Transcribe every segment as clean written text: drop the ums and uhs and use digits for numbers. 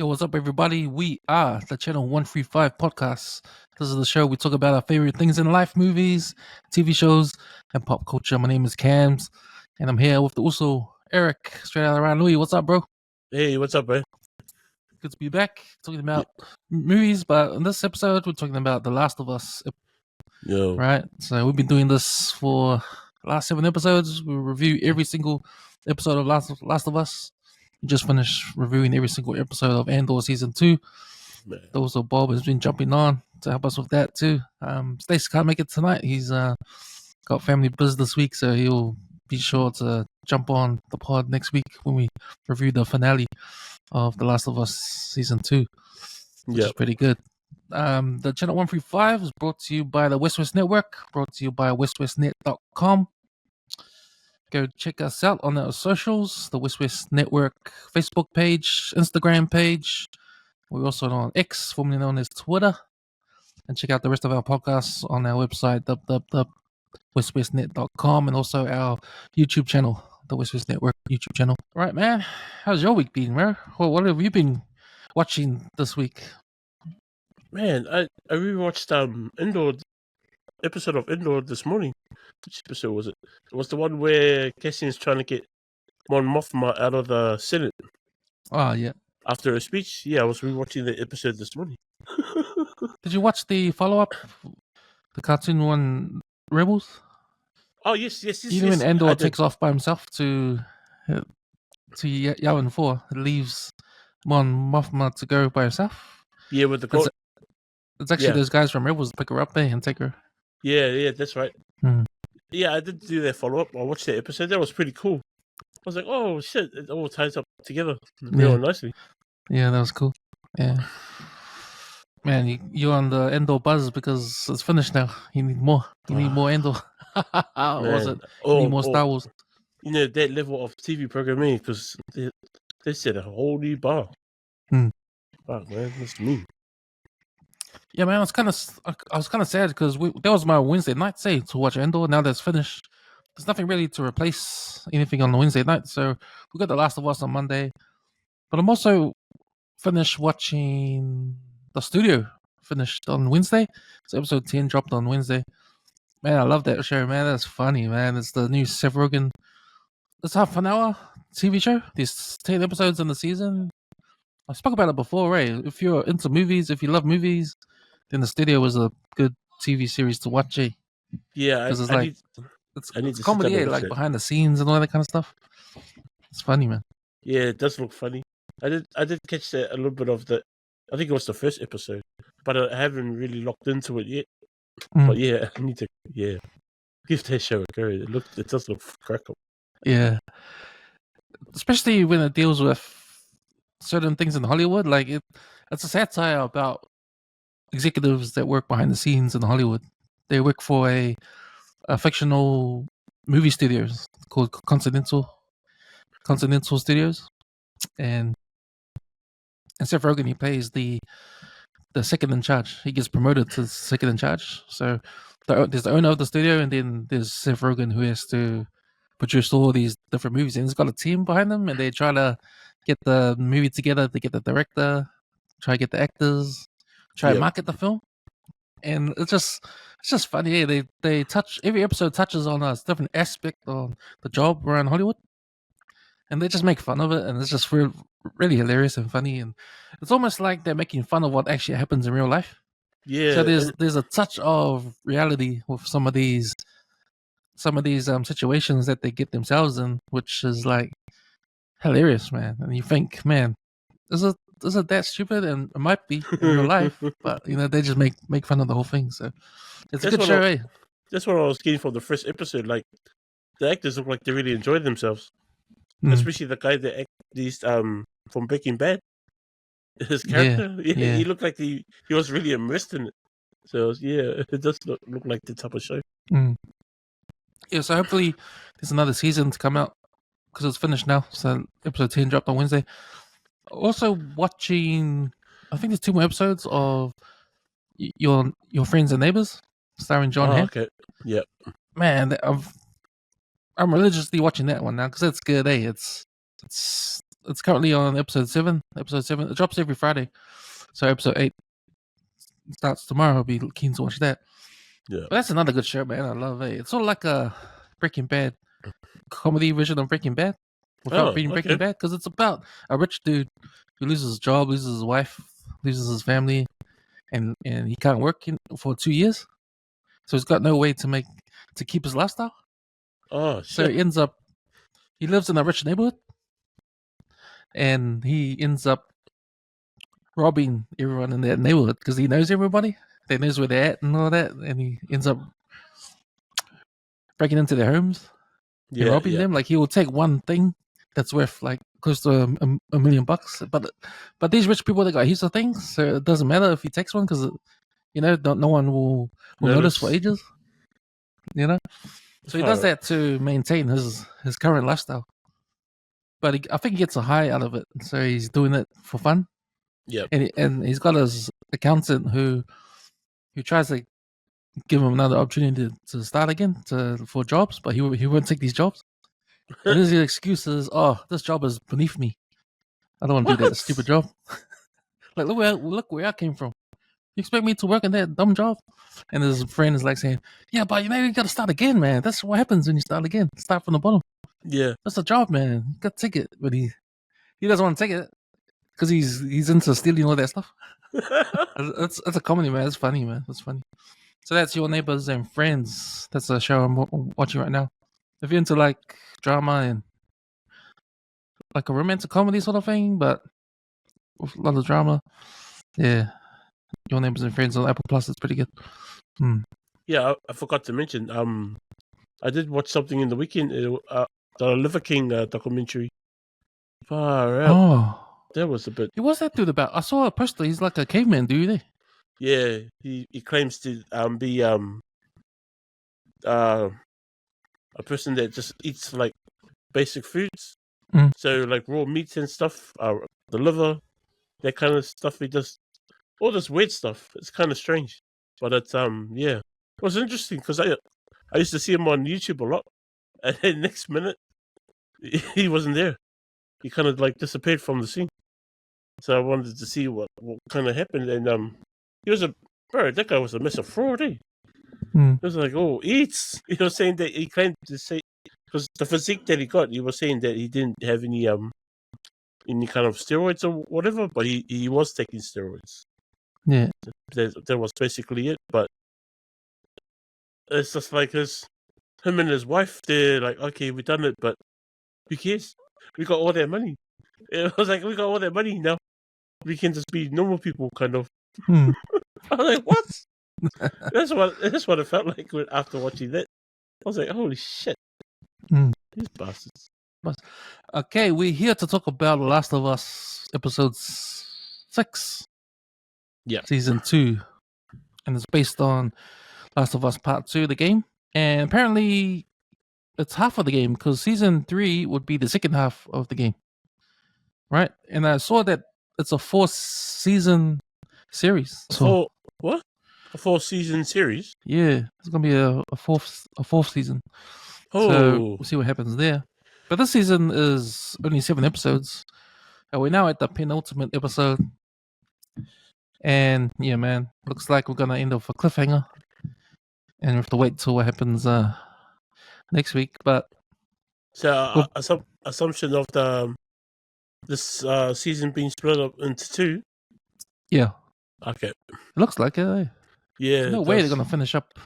Yo, what's up, everybody? We are the Channel 135 podcast. This is the show we talk about our favorite things in life, movies, TV shows, and pop culture. My name is Cams, and I'm here with the Uso, Eric, straight out of Ryan Louis. What's up, bro? Hey, what's up, man? Good to be back talking about movies, but in this episode, we're talking about The Last of Us. Yo. Right? So we've been doing this for the last 7 episodes. We review every single episode of Last of Us. We just finished reviewing every single episode of Andor Season 2. Man. Also, Bob has been jumping on to help us with that too. Stacey can't make it tonight. He's got family business this week, so he'll be sure to jump on the pod next week when we review the finale of The Last of Us Season 2, which is pretty good. The Channel 135 is brought to you by the WesWes Network, brought to you by WesWesNet.com. Go check us out on our socials, the WesWes Network Facebook page, Instagram page. We're also on X, formerly known as Twitter. And check out the rest of our podcasts on our website, www.weswesnet.com, and also our YouTube channel, the WesWes Network YouTube channel. All right, man. How's your week been, man? What have you been watching this week? Man, I rewatched episode of Endor this morning. Which episode was it? It was the one where Cassian's trying to get Mon Mothma out of the Senate. Oh, yeah. After a speech? Yeah, I was rewatching the episode this morning. Did you watch the follow-up? The cartoon one, Rebels? Oh, yes. Even when Andor takes off by himself to Yavin 4, it leaves Mon Mothma to go by herself. Yeah, with the gold. It's actually those guys from Rebels pick her up there and take her. Yeah, that's right. Mm. Yeah, I did do their follow-up. I watched the episode. That was pretty cool. I was like, oh, shit. It all ties up together real nicely. Yeah, that was cool. Yeah. Man, you're on the Endor buzz because it's finished now. You need more. You need more Endor. Or was it? You need more Star Wars. You know, that level of TV programming, because they set a whole new bar. Fuck, man, that's mean. Yeah, man, I was kind of sad because that was my Wednesday night save to watch Endor. Now that's finished, there's nothing really to replace anything on the Wednesday night. So we got The Last of Us on Monday, but I'm also finished watching The Studio. Finished on Wednesday, so episode 10 dropped on Wednesday. Man, I love that show, man. That's funny, man. It's the new Seth Rogen. It's half an hour TV show. There's 10 episodes in the season. I spoke about it before, right? If you're into movies, if you love movies, then The Studio was a good TV series to watch. Yeah, because it's comedy, like behind the scenes and all that kind of stuff. It's funny, man. Yeah, it does look funny. I did catch a little bit of the. I think it was the first episode, but I haven't really locked into it yet. But yeah, I need to give that show a go. It does look crackle. Yeah, especially when it deals with certain things in Hollywood. Like it's a satire about executives that work behind the scenes in Hollywood. They work for a fictional movie studios called Continental Studios, and Seth Rogen, he plays the second in charge. He gets promoted to second in charge. So there's the owner of the studio, and then there's Seth Rogen, who has to produce all these different movies, and he's got a team behind them, and they try to get the movie together to get the director, try to get the actors, try to market the film. And it's just funny. Yeah, they touch, every episode touches on a different aspect of the job around Hollywood, and they just make fun of it, and it's just really hilarious and funny. And it's almost like they're making fun of what actually happens in real life. Yeah. So there's a touch of reality with some of these situations that they get themselves in, which is like hilarious, man. And you think, man, is it that stupid? And it might be in real life, but they just make fun of the whole thing. So it's a good show. That's what I was getting from the first episode. Like the actors look like they really enjoyed themselves, especially the guy that acted from Breaking Bad. His character, he looked like he was really immersed in it. So it does look like the type of show. Yeah, so hopefully there's another season to come out because it's finished now. So episode 10 dropped on Wednesday. Also watching, I think there's 2 more episodes of Your Friends and Neighbors, starring John Hamm. Okay. Yep. Man, I'm religiously watching that one now because it's good. It's it's currently on episode 7. Episode 7, it drops every Friday. So episode 8 starts tomorrow. I'll be keen to watch that. Yeah. But that's another good show, man. I love it. It's sort of like a Breaking Bad comedy version of Breaking Bad without being Breaking Bad, because it's about a rich dude who loses his job, loses his wife, loses his family, and he can't work for 2 years. So he's got no way to keep his lifestyle. Oh, shit. So he lives in a rich neighborhood, and he ends up robbing everyone in that neighborhood because he knows everybody. They knows where they're at and all that, and he ends up breaking into their homes and robbing them. Like, he will take one thing that's worth like close to $1 million, but these rich people, they got heaps of things, so it doesn't matter if he takes one, because no one will notice for ages. So he does that to maintain his current lifestyle. But I think he gets a high out of it, so he's doing it for fun. Yeah. And he's got his accountant who tries to give him another opportunity to start again for jobs, but he won't take these jobs. And his excuse is, "Oh, this job is beneath me. I don't want to do that stupid job." Like, look where I came from. You expect me to work in that dumb job? And his friend is like saying, "Yeah, but you got to start again, man. That's what happens when you start again. Start from the bottom. Yeah, that's a job, man. You got to take it." But he doesn't want to take it because he's into stealing all that stuff. It's a comedy, man. It's funny, man. It's funny. So that's Your Neighbors and Friends. That's a show I'm watching right now. If you're into like drama and like a romantic comedy sort of thing, but with a lot of drama, yeah, Your Neighbors and Friends on Apple Plus is pretty good. Yeah, I forgot to mention. I did watch something in the weekend. The Liver King documentary. Far out. Oh, that was a bit. What's that dude about? I saw a poster. He's like a caveman dude. Yeah, he claims to be a person that just eats like basic foods. So like raw meats and stuff, the liver, that kind of stuff. He does all this weird stuff. It's kind of strange, but it's yeah, it was interesting because I used to see him on YouTube a lot, and then next minute he wasn't there. He kind of like disappeared from the scene. So I wanted to see what kind of happened, and he was that guy was a mess of fraud. It was like, eats. He was saying that he claimed to say, because the physique that he got, he was saying that he didn't have any kind of steroids or whatever, but he was taking steroids. Yeah, that was basically it. But it's just like him and his wife. They're like, okay, we done it, but who cares? We got all that money. It was like, we got all that money now. We can just be normal people, kind of. I was like, what? That's what it felt like after watching that. I was like, holy shit. These bastards. Okay, we're here to talk about The Last of Us episode 6. Yeah. Season 2. And it's based on Last of Us Part 2, the game. And apparently it's half of the game, because season 3 would be the second half of the game. Right? And I saw that it's a 4-season series. So what? A 4-season series? Yeah, it's gonna be a fourth season. So we'll see what happens there. But this season is only 7 episodes. And we're now at the penultimate episode. And yeah, man, looks like we're gonna end off a cliffhanger. And we have to wait till what happens next week. But so assumption of this season being split up into 2. Yeah. Okay. It looks like it. Eh? Yeah. There's no way they're gonna finish up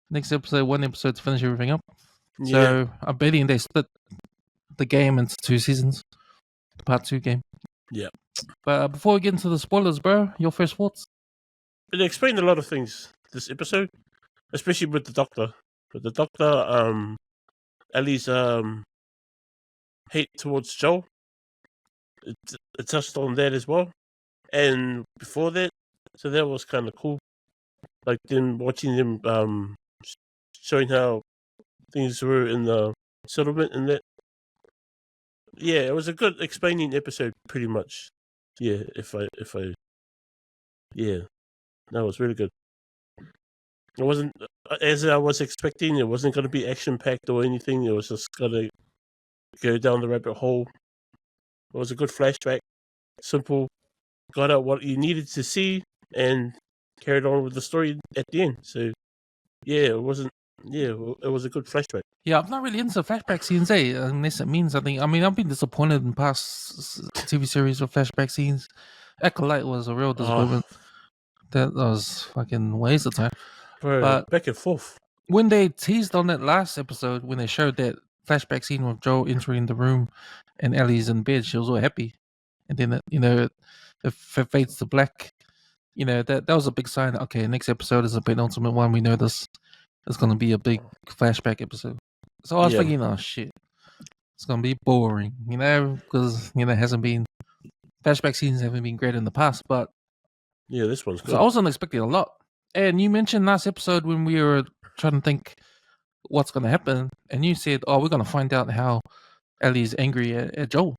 next episode, one episode to finish everything up. So I'm betting they split the game into 2 seasons. The Part 2 game. Yeah. But before we get into the spoilers, bro, your first thoughts? It explained a lot of things this episode, especially with the doctor. With the doctor, Ellie's hate towards Joel. It touched on that as well, and before that, so that was kind of cool. Like them watching them showing how things were in the settlement and that. Yeah, it was a good explaining episode, pretty much. Yeah, yeah, that was really good. It wasn't as I was expecting. It wasn't going to be action packed or anything. It was just going to go down the rabbit hole. It was a good flashback. Simple. Got out what you needed to see and carried on with the story at the end. So yeah, it wasn't. Yeah, it was a good flashback. Yeah, I'm not really into flashback scenes, unless it means something. I mean, I've been disappointed in past TV series with flashback scenes. Acolyte was a real disappointment. That was fucking waste of time. Bro, But back and forth. when they teased on that last episode, when they showed that flashback scene with Joe entering the room and Ellie's in bed, she was all happy. And then, it fades to black. That was a big sign. Okay, next episode is a penultimate one. We know this is going to be a big flashback episode. So I was thinking, oh shit, it's going to be boring, because, it hasn't been, flashback scenes haven't been great in the past, but yeah, this one's good. So I wasn't expecting a lot. And you mentioned last episode when we were trying to think what's going to happen, and you said, oh, we're going to find out how Ellie's angry at Joel.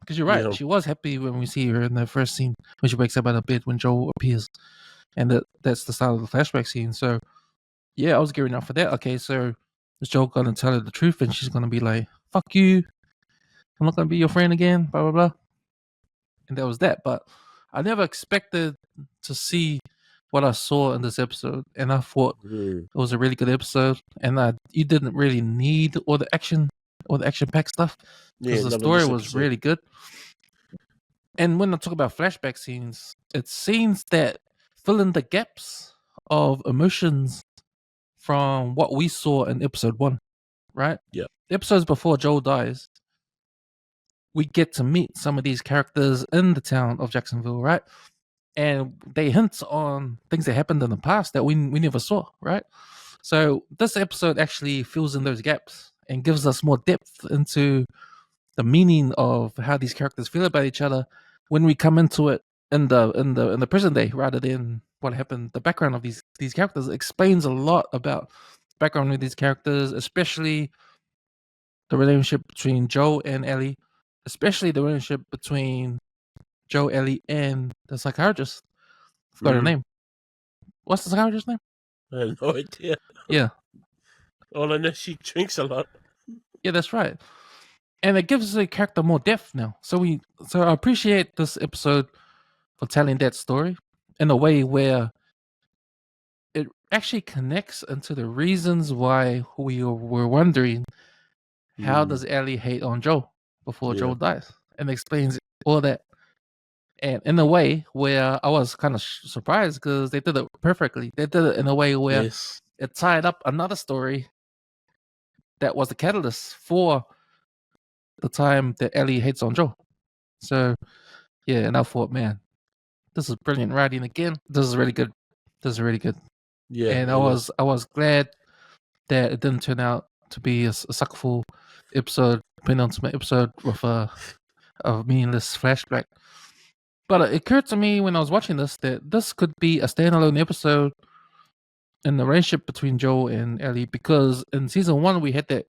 Because you're right, she was happy when we see her in the first scene, when she wakes up out of bed when Joel appears. And that's the start of the flashback scene. So, yeah, I was gearing up for that. Okay, so is Joel going to tell her the truth, and she's going to be like, fuck you, I'm not going to be your friend again, blah, blah, blah. And that was that. But I never expected to see what I saw in this episode, and I thought it was a really good episode. And you didn't really need all the action-packed stuff, because the story was really good. And when I talk about flashback scenes, it's scenes that fill in the gaps of emotions from what we saw in episode 1, right? Yeah. The episodes before Joel dies, we get to meet some of these characters in the town of Jacksonville, right? And they hint on things that happened in the past that we never saw, right? So this episode actually fills in those gaps and gives us more depth into the meaning of how these characters feel about each other when we come into it in the present day, rather than what happened. The background of these characters explains a lot about the background of these characters, especially the relationship between Joe and Ellie, especially the relationship between Joe, Ellie, and the psychiatrist. I forgot her name. What's the psychiatrist's name? I have no idea. Yeah. All I know, she drinks a lot. Yeah, that's right. And it gives the character more depth now. So I appreciate this episode for telling that story in a way where it actually connects into the reasons why we were wondering how does Ellie hate on Joe before Joe dies, and explains all that. And in a way where I was kind of surprised, because they did it perfectly. They did it in a way where it tied up another story that was the catalyst for the time that Ellie hates on Joe. So, yeah, and I thought, man, this is brilliant writing again. This is really good. Yeah, and I was glad that it didn't turn out to be a suckful episode, penultimate episode with a meaningless flashback. But it occurred to me when I was watching this that this could be a standalone episode in the relationship between Joe and Ellie, because in season 1 we had that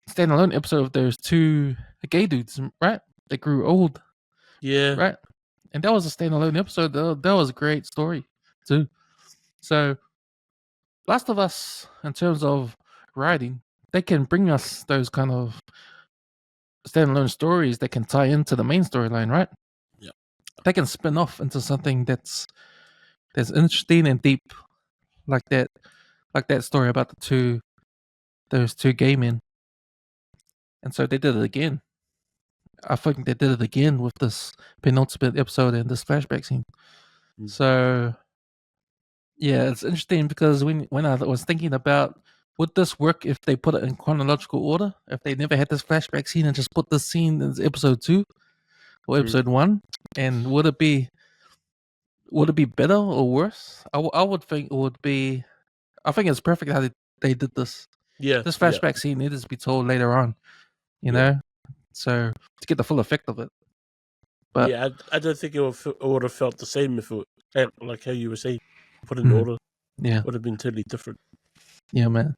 standalone episode of those two gay dudes, right? They grew old. Yeah. Right? And that was a standalone episode. That was a great story too. So Last of Us, in terms of writing, they can bring us those kind of standalone stories that can tie into the main storyline, right? Yeah. They can spin off into something that's interesting and deep, like that story about those two gay men. And so they did it again. I think they did it again with this penultimate episode and this flashback scene. So yeah, it's interesting, because when I was thinking about, would this work if they put it in chronological order? If they never had this flashback scene and just put this scene in episode 2 or episode 1, and would it be better or worse? I would think it would be. I think it's perfect how they did this. Yeah, this flashback scene needs to be told later on, you know, so to get the full effect of it. But yeah, I don't think it would have felt the same if it, like how you were saying, put in order. Yeah, would have been totally different. Yeah, man.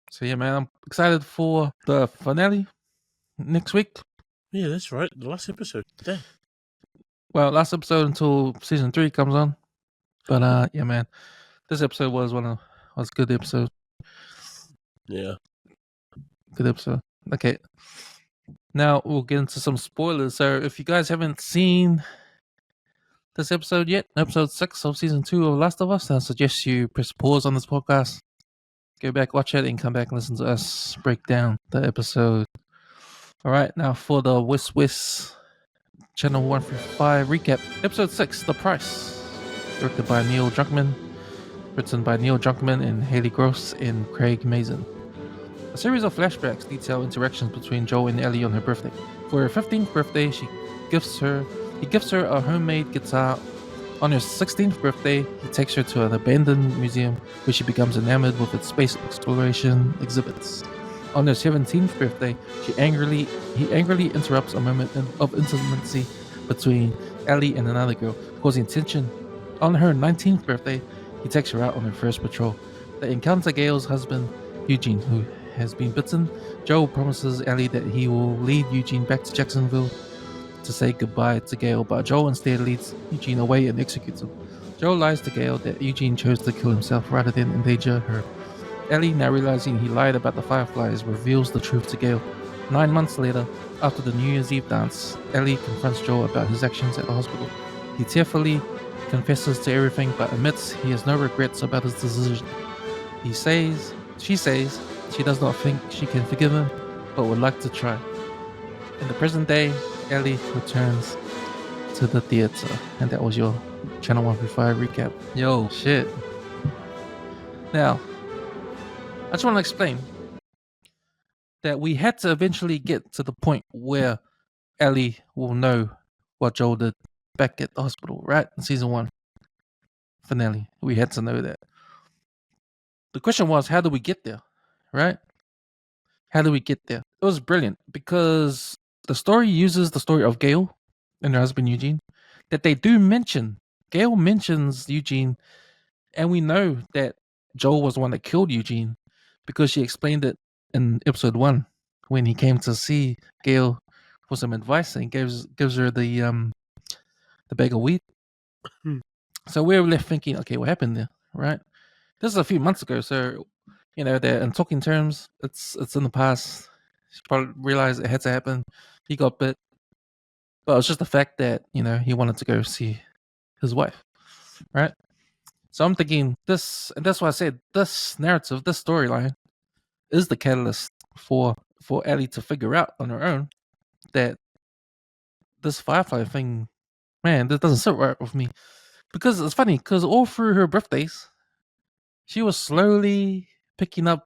So yeah, man, I'm excited for the finale next week. Yeah, that's right. The last episode. Dang. Well, last episode until season 3 comes on. But yeah, man, this episode was a good episode. Yeah, good episode. Okay, Now we'll get into some spoilers. So if you guys haven't seen this episode yet, episode 6 of season 2 of Last of Us, I suggest you press pause on this podcast, go back, watch it, and come back and listen to us break down the episode. All right, now for the WesWes Channel 135 recap. Episode 6, The Price. Directed by Neil Druckmann. Written by Neil Druckmann and Haley Gross and Craig Mazin. A series of flashbacks detail interactions between Joel and Ellie on her birthday. For her 15th birthday, he gifts her a homemade guitar. On her 16th birthday, he takes her to an abandoned museum where she becomes enamored with its space exploration exhibits. On her 17th birthday, he angrily interrupts a moment of intimacy between Ellie and another girl, causing tension. On her 19th birthday, he takes her out on her first patrol. They encounter Gail's husband, Eugene, who has been bitten. Joel promises Ellie that he will lead Eugene back to Jacksonville to say goodbye to Gail, but Joel instead leads Eugene away and executes him. Joel lies to Gail that Eugene chose to kill himself rather than endanger her. Ellie, now realizing he lied about the Fireflies, reveals the truth to Gail. 9 months later, after the New Year's Eve dance, Ellie confronts Joel about his actions at the hospital. He tearfully confesses to everything but admits he has no regrets about his decision. She says she does not think she can forgive him, but would like to try. In the present day, Ellie returns to the theater. And that was your Channel 135 recap. Yo, shit. Now, I just want to explain that we had to eventually get to the point where Ellie will know what Joel did back at the hospital, right? In season 1 finale. We had to know that. The question was, how do we get there? Right? How do we get there? It was brilliant because the story uses the story of Gail and her husband Eugene that they do mention. Gail mentions Eugene, and we know that Joel was the one that killed Eugene because she explained it in episode 1 when he came to see Gail for some advice and gives her the bag of weed. So we were left thinking, okay, what happened there, right? This is a few months ago, so they're in talking terms. It's in the past. She probably realized it had to happen. He got bit, but it was just the fact that he wanted to go see his wife, right? So I'm thinking this, and that's why I said this narrative, this storyline, is the catalyst for Ellie to figure out on her own that this Firefly thing, man, this doesn't sit right with me. Because it's funny, because all through her birthdays, she was slowly picking up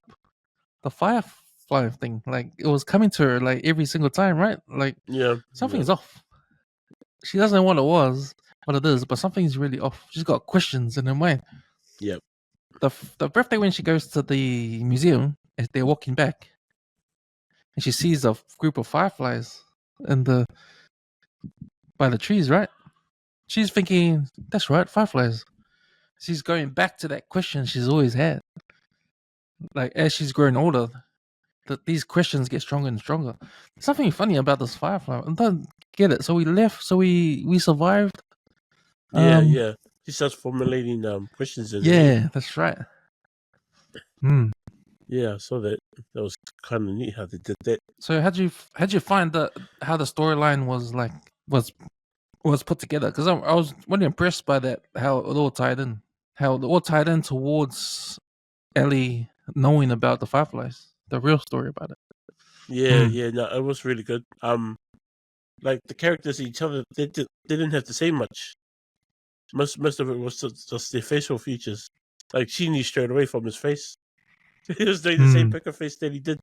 the Firefly thing. Like, it was coming to her, like, every single time, right? Like, something's off. She doesn't know what it is, but something's really off. She's got questions in her mind. Yep. The birthday when she goes to the museum, as they're walking back, and she sees a group of fireflies by the trees, right? She's thinking, that's right, fireflies. She's going back to that question she's always had. Like, as she's growing older, these questions get stronger and stronger. There's something funny about this firefly. I don't get it. So we left. So we survived. Yeah. She starts formulating questions in that's right. Yeah, I saw that. That was kind of neat how they did that. So how'd you find how the storyline was put together? Because I was really impressed by that, how it all tied in. How it all tied in towards Ellie knowing about the fireflies, the real story about it. Yeah, no, it was really good. Like the characters each other, they didn't have to say much. Most of it was just their facial features. Like she knew straight away from his face. He was doing the same poker face that he did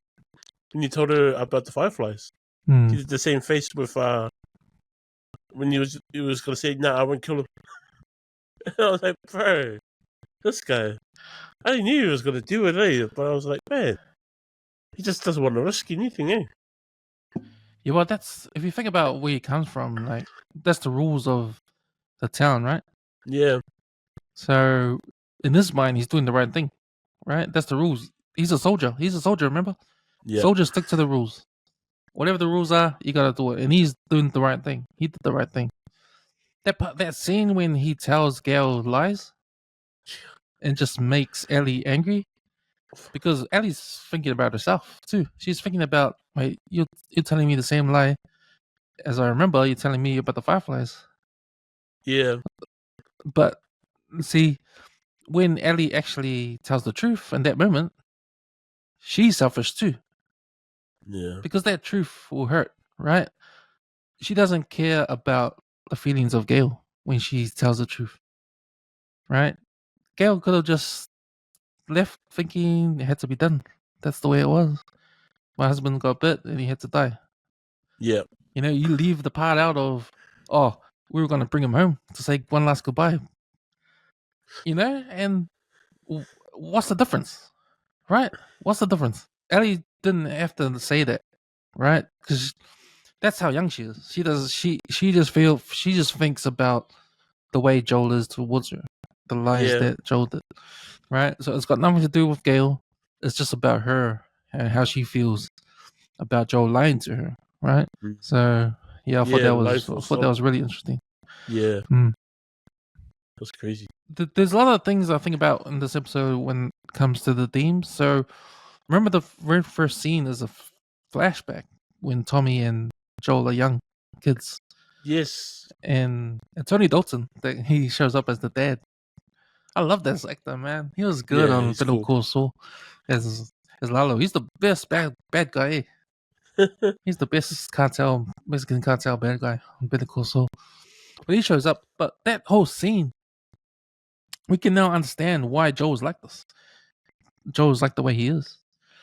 when he told her about the fireflies. He did the same face with when he was gonna say, "Nah, I won't kill him." I was like, bro, this guy. I knew he was gonna do it, but I was like, man, he just doesn't want to risk anything, eh? Yeah, well, that's, if you think about where he comes from, like, that's the rules of the town, right? Yeah. So in his mind, he's doing the right thing, right? That's the rules. He's a soldier. Remember? Yeah. Soldiers stick to the rules. Whatever the rules are, you gotta do it. And he's doing the right thing. He did the right thing. That scene when he tells Gail lies and just makes Ellie angry. because Ellie's thinking about herself too. She's thinking about, wait, you're telling me the same lie as I remember. You're telling me about the fireflies. Yeah. But see, when Ellie actually tells the truth in that moment, she's selfish too, Yeah. because that truth will hurt, right? She doesn't care about the feelings of Gail when she tells the truth, right? Gail could have just left thinking it had to be done. That's the way it was. My husband got bit and he had to die. Yeah. You know, you leave the part out of, oh, we were going to bring him home to say one last goodbye. You know, and what's the difference, right? What's the difference? Ellie didn't have to say that, right? Because that's how young she is. She does. She just feel. She just thinks about the way Joel is towards her, the lies Yeah. that Joel did, right? So it's got nothing to do with Gail. It's just about her and how she feels about Joel lying to her, right? Mm. So yeah, I thought Yeah, that life was really interesting. Yeah. Mm. That's crazy. There's a lot of things I think about in this episode when it comes to the themes. So remember the very first scene is a flashback when Tommy and Joel are young kids, Yes. and Tony Dalton, that he shows up as the dad. I love that actor, man. He was good Yeah, on he's Better cool. Call Saul as Lalo. He's the best bad guy. He's the best Mexican cartel bad guy on Better Call Saul. But he shows up. But that whole scene, we can now understand why Joel's like this. Joel's like the way he is.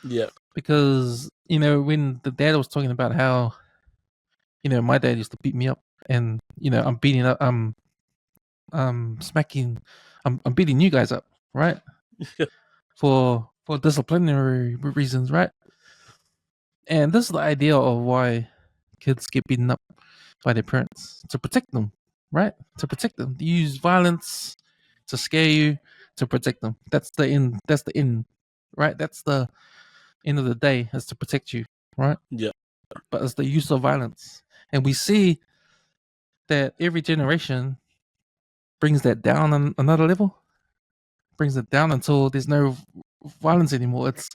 Yeah. Because, you know, when the dad was talking about how, you know, my dad used to beat me up and, you know, I'm beating up, smacking, I'm beating you guys up, right? For disciplinary reasons, right? And this is the idea of why kids get beaten up by their parents, to protect them, right? To protect them. They use violence to scare you, to protect them. That's the end. That's the end, right? That's the end of the day, is to protect you, right? Yeah. But it's the use of violence. And we see that every generation brings that down on another level, brings it down until there's no violence anymore. It's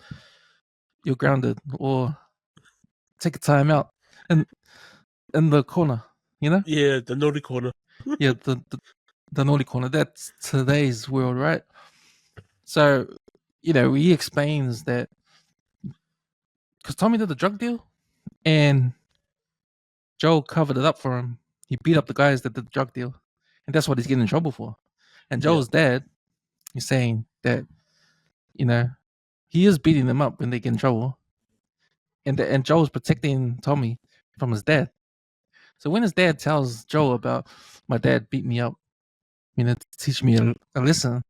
you're grounded or take a time out and in the corner, you know? Yeah, the naughty corner. Yeah, the naughty corner. That's today's world, right? So, you know, he explains that because Tommy did the drug deal and Joe covered it up for him. He beat up the guys that did the drug deal, and that's what he's getting in trouble for. And Yeah. Joe's dad is saying that, you know, he is beating them up when they get in trouble, and Joe's protecting Tommy from his dad. So when his dad tells Joe about my dad beat me up, you know, to teach me a lesson,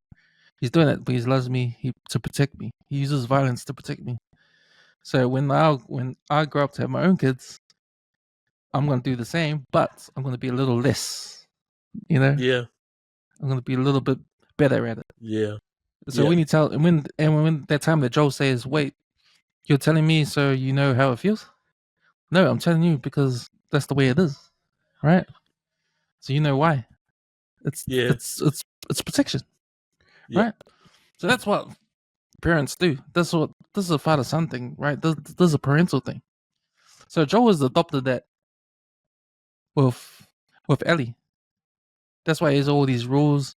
he's doing it, but he loves me to protect me. He uses violence to protect me. So when I grow up to have my own kids, I'm gonna do the same, but I'm gonna be a little less. You know, Yeah. I'm gonna be a little bit better at it. Yeah. So Yeah. when you tell and when that time that Joe says, "Wait, you're telling me so you know how it feels?" No, I'm telling you because that's the way it is, right? So you know why? It's Yeah. it's it's it's protection, Yeah. right? So that's what parents do. This is a father son thing, right? This is a parental thing. So Joe has adopted that with Ellie. That's why he has all these rules,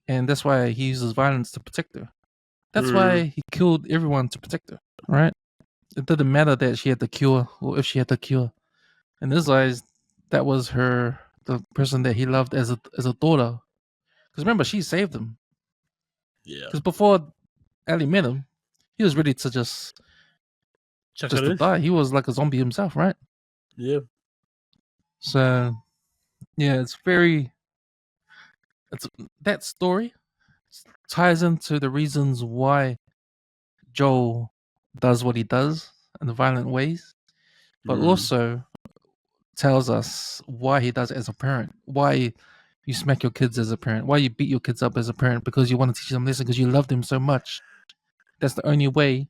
and that's why he uses violence to protect her. That's Mm. why he killed everyone to protect her, right? It didn't matter that she had the cure or if she had the cure. In his eyes, that was the person that he loved as a daughter. Because remember, she saved him. Yeah. Because before Ellie met him, he was ready to Chuck just it to in. die. He was like a zombie himself, right? Yeah. So yeah, it's that story ties into the reasons why Joel does what he does in the violent ways, but Mm. also tells us why he does it as a parent. Why you smack your kids as a parent. Why you beat your kids up as a parent because you want to teach them lesson because you love them so much. That's the only way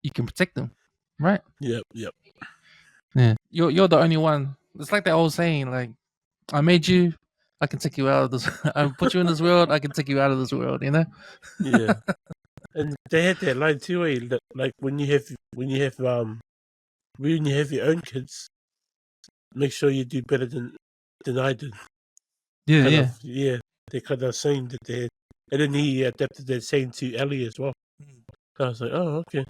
you can protect them, right? Yep. Yep. Yeah, you're the only one. It's like that old saying, like, I made you, I can take you out of this. I put you in this world, I can take you out of this world. You know? Yeah. And they had that line too, like when you have your own kids, make sure you do better than I did. Yeah, Kind yeah. of, yeah. They kind of saying that they had, and then he adapted that saying to Ellie as well. So I was like, oh, okay.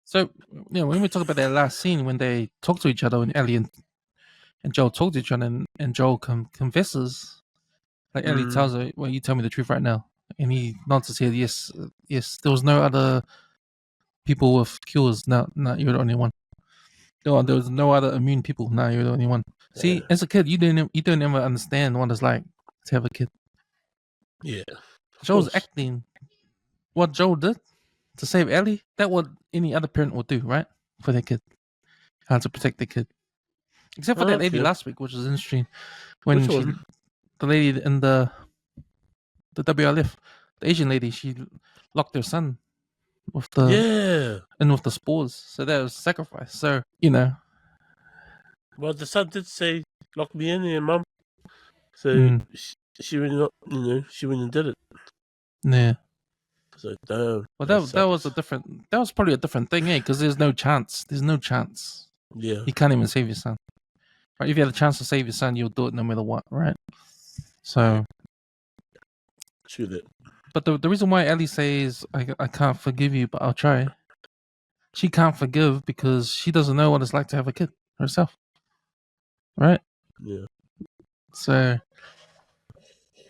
So, when we talk about that last scene when they talk to each other, when Ellie and Joel talk to each other, and Joel confesses, like Ellie tells her, "Well, you tell me the truth right now," and he nods his head, "Yes, yes." There was no other people with cures. No, no, you're the only one. No, there was no other immune people. No, you're the only one. See, as a kid, you didn't ever understand what it's like to have a kid. Yeah. Joel's acting. What Joel did to save Ellie, that what any other parent would do, right? For their kid. How to protect their kid. Except for that lady last week, which was interesting. When Which one? the lady in the WLF, the Asian lady, she locked her son with the with the spores. So that was sacrifice. So, Well, the son did say, "Lock me in here, mum." So she went up, she went and did it. Yeah. So damn. Well, that was that was probably a different thing, because there's no chance. There's no chance. Yeah. You can't even save your son. Right? If you had a chance to save your son, you'll do it no matter what, right? So. True that. But the reason why Ellie says, I can't forgive you, but I'll try. She can't forgive because she doesn't know what it's like to have a kid herself. Right? Yeah. So,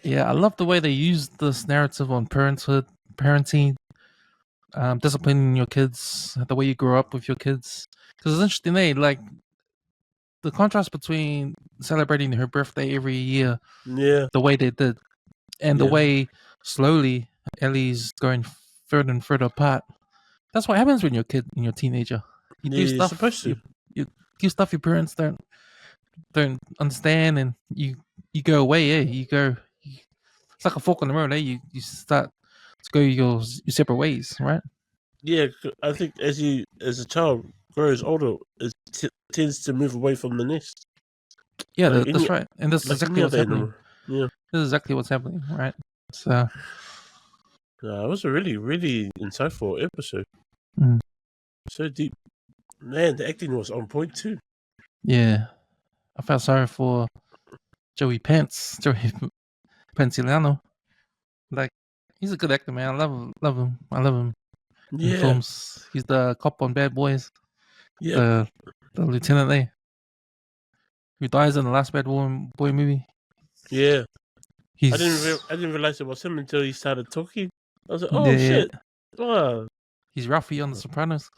yeah, I love the way they use this narrative on parenthood, parenting, disciplining your kids, the way you grow up with your kids. Because it's interesting, like the contrast between celebrating her birthday every year, the way they did, and the way slowly Ellie's going further and further apart. That's what happens when you're a kid and you're a teenager. You do stuff. Supposed to. You do stuff your parents don't understand, and you go away. Yeah, you go. It's like a fork in the road. You start to go your separate ways, right? Yeah, I think as a child grows older, it tends to move away from the nest. Yeah, that's right, and that's exactly what's happening. Yeah, this is exactly what's happening, right? So, it was a really, really insightful episode. So deep, man. The acting was on point too. Yeah, I felt sorry for Joey Pantoliano. Like, he's a good actor, man. I love him. In films, he's the cop on Bad Boys. Yeah, the lieutenant there who dies in the last Bad Boy movie. Yeah, I didn't realize it was him until he started talking. I was like, oh shit! Wow. He's Ralphie on The Sopranos.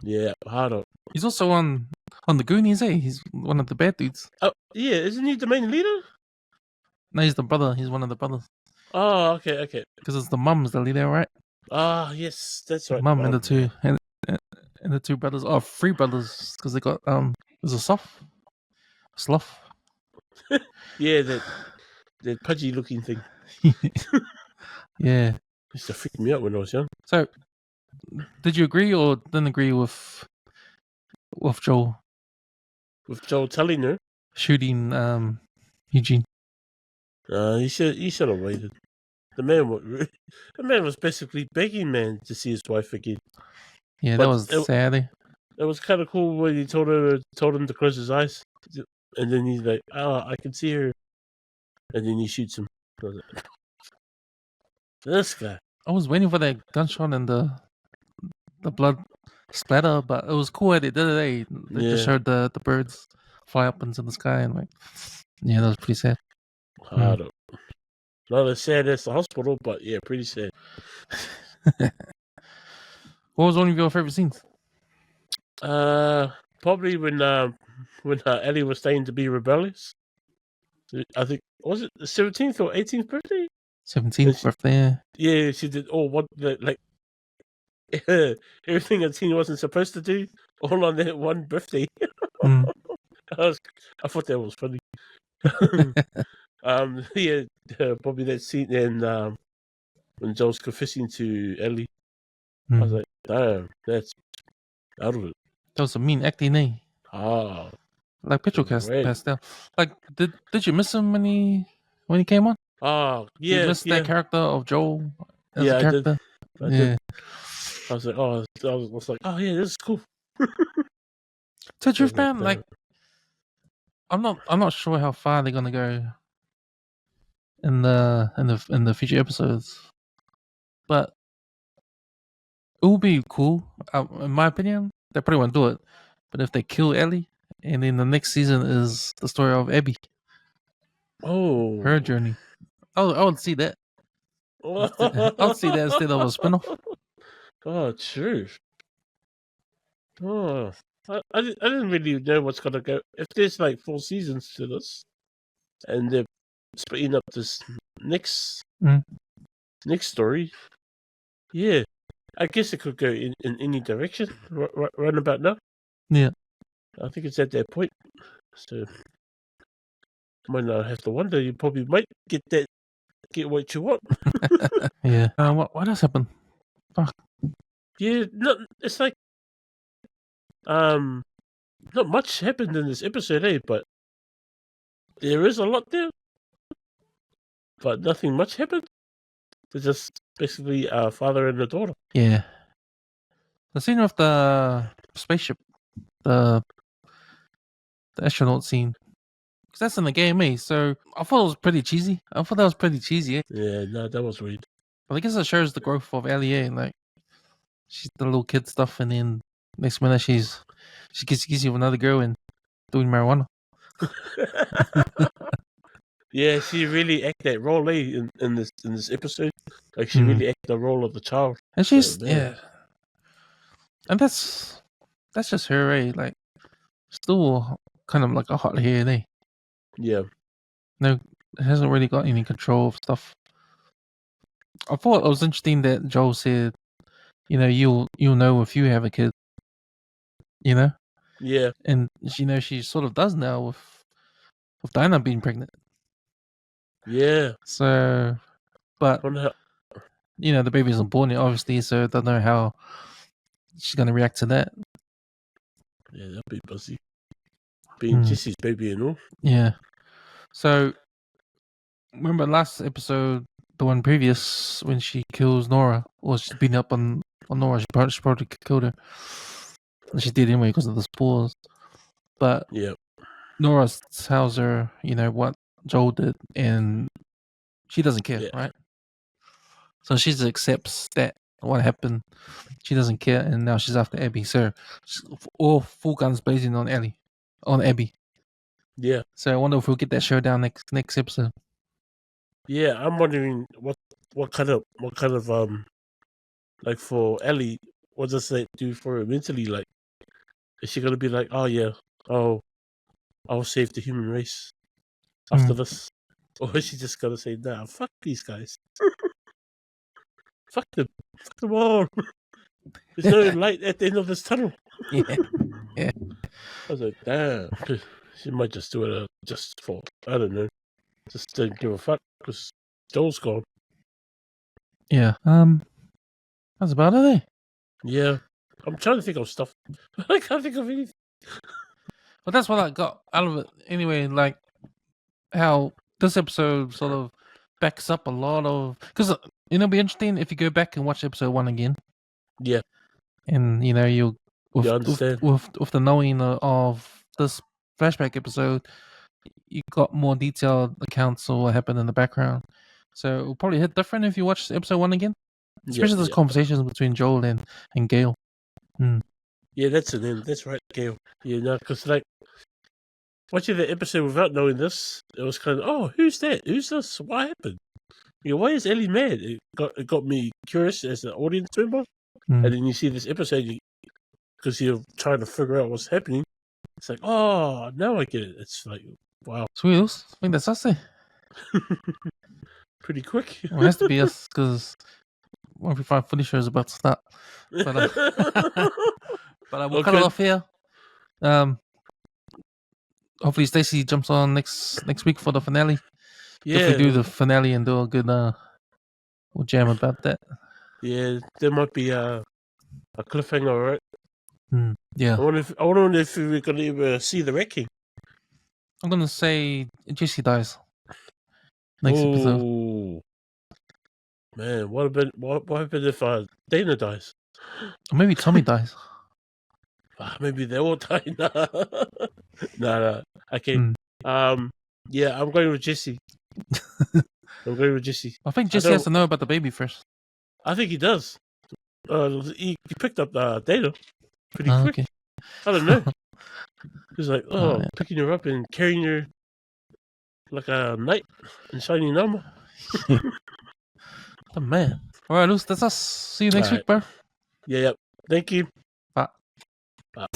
Yeah, hard up. He's also on The Goonies. He's one of the bad dudes. Oh yeah, isn't he the main leader? No, he's the brother. He's one of the brothers. Oh, okay. Because it's the mum's the leader, right? Ah, yes, that's right. Mum and the two and the two brothers. Oh, three brothers, because they got there's a sloth. Yeah, that pudgy looking thing. Yeah, used to freak me out when I was young. So, did you agree or didn't agree with Joel? With Joel telling her shooting Eugene? He should have waited. The man was basically begging man to see his wife again. Yeah, that was sad. It was kind of cool when he told him to close his eyes, and then he's like, "Oh, I can see her," and then he shoots him. This guy. I was waiting for that gunshot and the blood splatter, but it was cool that they did it. They just showed the birds fly up into the sky, and that was pretty sad. Hard up. Not as sad as the hospital, but yeah, pretty sad. What was one of your favorite scenes? Probably when Ellie was starting to be rebellious. I think, was it the 17th or 18th birthday? 17th birthday. Yeah, she did all what like everything a teen wasn't supposed to do, all on that one birthday. I thought that was funny. Probably that scene and when Joel's confessing to Ellie. I was like, damn, that's out of it. That was a mean acting, eh? Like Pastel. Like, did you miss him when he came on? Oh, yeah. Did you miss that character of Joel as a character? I did. I was like, oh yeah, this is cool. To truth, man, like I'm not sure how far they're gonna go in the future episodes, but it will be cool. In my opinion, they probably won't do it. But if they kill Ellie, and then the next season is the story of Abby, her journey, I would see that. I would see that instead of a spinoff. Oh, true. Oh, I didn't really know what's gonna go. If there's like 4 seasons to this, and they're splitting up this next story, yeah, I guess it could go in any direction. Right about now. Yeah, I think it's at that point. So might not have to wonder. You probably might get what you want. yeah. What else happened? Fuck. Yeah, no, it's like not much happened in this episode, but there is a lot there. But nothing much happened. It's just basically a father and a daughter. Yeah. The scene with the spaceship, the astronaut scene, because that's in the game, eh? So I thought it was pretty cheesy. Yeah, no, that was weird. But I guess it shows the growth of Ellie, eh? Like she's the little kid stuff, and then next minute she gets kissy with another girl and doing marijuana. Yeah, she really acted that role, in this episode. Like she really acted the role of the child. And she's and that's just her, eh? Like still kind of like a hot head, eh? Yeah. No, it hasn't really got any control of stuff. I thought it was interesting that Joel said, you know, you'll know if you have a kid. You know? Yeah. And she sort of does now with Dinah being pregnant. Yeah. So, but the baby isn't born yet, obviously, so I don't know how she's gonna react to that. Yeah, that'll be busy. Being Jesse's baby and all. Yeah. So, remember last episode, the one previous, when she kills Nora, or she's beating up on Nora, she probably killed her. And she did anyway because of the spores. But Nora tells her, what Joel did, and she doesn't care, right? So she just accepts that what happened. She doesn't care, and now she's after Abby. So all full guns blazing on Abby. Yeah. So I wonder if we'll get that showdown next episode. Yeah, I'm wondering what kind of like for Ellie, what does that do for her mentally? Like, is she gonna be like, oh yeah, I'll save the human race after this, or is she just gonna say, nah, fuck these guys, fuck them all. There's no light at the end of this tunnel. Yeah. I was like, damn, she might just do it just for, I don't know, just don't give a fuck because Joel's gone. Yeah. That's about it, eh? Yeah. I'm trying to think of stuff. I can't think of anything. But that's what I got out of it anyway, like how this episode sort of backs up a lot of... Because, it'll be interesting if you go back and watch episode 1 again. Yeah. And, you'll... With the knowing of this flashback episode, you got more detailed accounts of what happened in the background. So it'll probably hit different if you watch episode 1 again. Especially those conversations between Joel and Gail. Yeah, that's the name. That's right, Gail. Yeah, no, because like watching the episode without knowing this, it was kind of, oh, who's that? Who's this? What happened? Why is Ellie mad? It got me curious as an audience member. And then you see this episode because you're trying to figure out what's happening. It's like, oh, now I get it. It's like, wow. Sweet, I think that's us there. Pretty quick. Well, it has to be us because 135 Footy Show is about to start. But we'll cut it off here. Hopefully Stacey jumps on next week for the finale. Yeah. If we do the finale and do a good we'll jam about that. Yeah, there might be a cliffhanger, right? Yeah. I wonder if we're going to ever see the wrecking. I'm going to say Jesse dies next episode. Man, what happened if Dana dies? Or maybe Tommy dies. Maybe they all die. No. Okay. Yeah, I'm going with Jesse. I think Jesse has to know about the baby first. I think he does. He picked up Dana pretty quick. Okay. I don't know. He's like, picking her up and carrying her like a knight in shining armor. The man. All right, Luce, that's us. See you next week, bro. Yeah. Thank you. Bye. Bye.